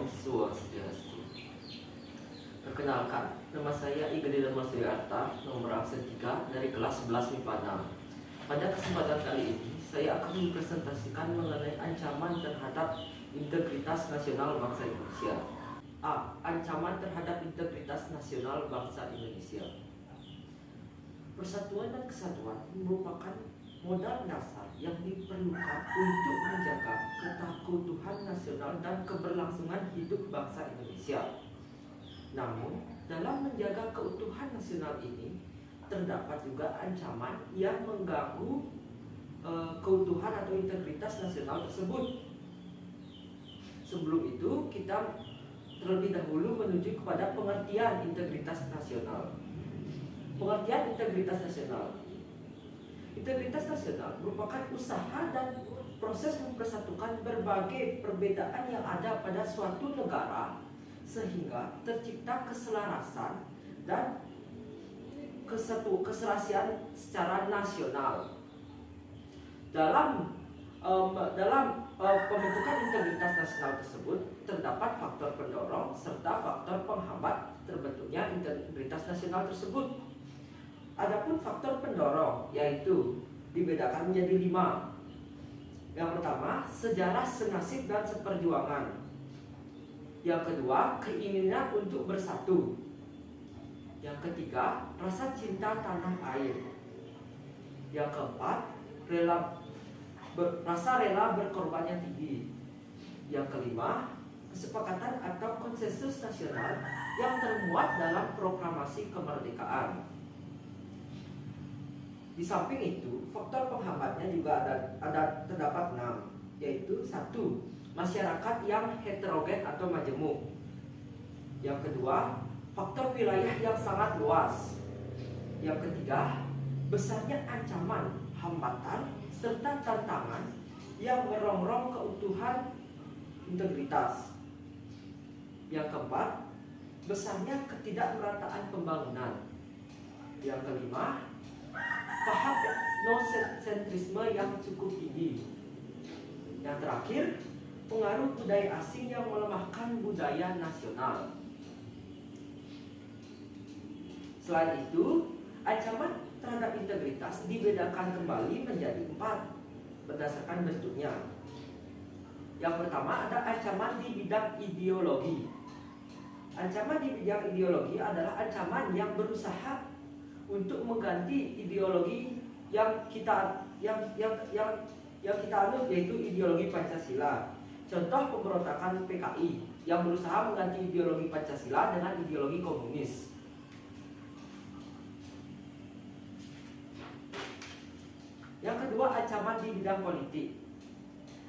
Om Swastiastu. Perkenalkan, nama saya Igede Dharma Suyarta, nomor absen 3 dari kelas 11 MIPA 6. Pada kesempatan kali ini, saya akan mempresentasikan mengenai ancaman terhadap integritas nasional bangsa Indonesia. A. Ancaman terhadap integritas nasional bangsa Indonesia. Persatuan dan kesatuan merupakan modal dasar yang diperlukan untuk menjaga keutuhan nasional dan keberlangsungan hidup bangsa Indonesia. Namun, dalam menjaga keutuhan nasional ini, terdapat juga ancaman yang mengganggu keutuhan atau integritas nasional tersebut. Sebelum itu, kita terlebih dahulu menuju kepada pengertian integritas nasional. Pengertian integritas nasional. Integritas nasional merupakan usaha dan proses mempersatukan berbagai perbedaan yang ada pada suatu negara sehingga tercipta keselarasan dan keserasian secara nasional. Dalam pembentukan integritas nasional tersebut terdapat faktor pendorong serta faktor penghambat terbentuknya integritas nasional tersebut. Adapun faktor pendorong yaitu dibedakan menjadi 5. Yang pertama, sejarah senasib dan seperjuangan. Yang kedua, keinginan untuk bersatu. Yang ketiga, rasa cinta tanah air. Yang keempat, rasa rela berkorban yang tinggi. Yang kelima, kesepakatan atau konsensus nasional yang termuat dalam proklamasi kemerdekaan. Di samping itu, faktor penghambatnya juga terdapat 6, yaitu 1. Masyarakat yang heterogen atau majemuk. Yang kedua, faktor wilayah yang sangat luas. Yang ketiga, besarnya ancaman, hambatan, serta tantangan yang merongrong keutuhan integritas. Yang keempat, besarnya ketidakmerataan pembangunan. Yang kelima, paham etnosentrisme yang cukup tinggi. Yang terakhir, pengaruh budaya asing yang melemahkan budaya nasional. Selain itu, ancaman terhadap integritas dibedakan kembali menjadi 4 berdasarkan bentuknya. Yang pertama ada ancaman di bidang ideologi. Ancaman di bidang ideologi adalah ancaman yang berusaha untuk mengganti ideologi yang kita anut, yaitu ideologi Pancasila. Contoh pemberontakan PKI yang berusaha mengganti ideologi Pancasila dengan ideologi komunis. Yang kedua, ancaman di bidang politik.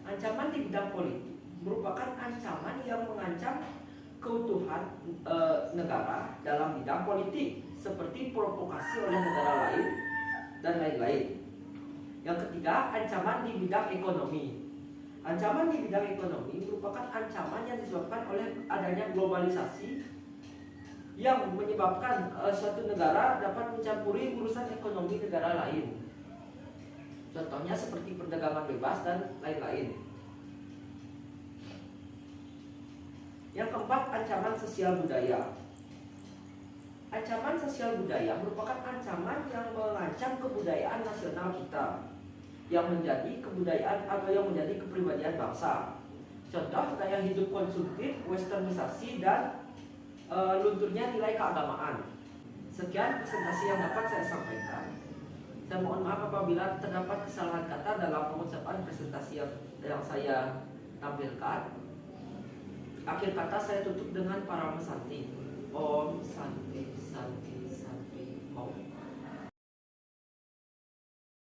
Ancaman di bidang politik merupakan ancaman yang mengancam keutuhan negara dalam bidang politik, seperti provokasi oleh negara lain dan lain-lain. Yang ketiga, ancaman di bidang ekonomi. Ancaman di bidang ekonomi merupakan ancaman yang disebabkan oleh adanya globalisasi yang menyebabkan suatu negara dapat mencampuri urusan ekonomi negara lain. Contohnya seperti perdagangan bebas dan lain-lain. Yang keempat, ancaman sosial budaya. Ancaman sosial budaya merupakan ancaman yang mengancam kebudayaan nasional kita, yang menjadi kebudayaan atau yang menjadi kepribadian bangsa. Contoh gaya hidup konsumtif, westernisasi, dan lunturnya nilai keagamaan. Sekian presentasi yang dapat saya sampaikan. Saya mohon maaf apabila terdapat kesalahan kata dalam pengucapan presentasi yang saya tampilkan. Akhir kata saya tutup dengan para mesanti.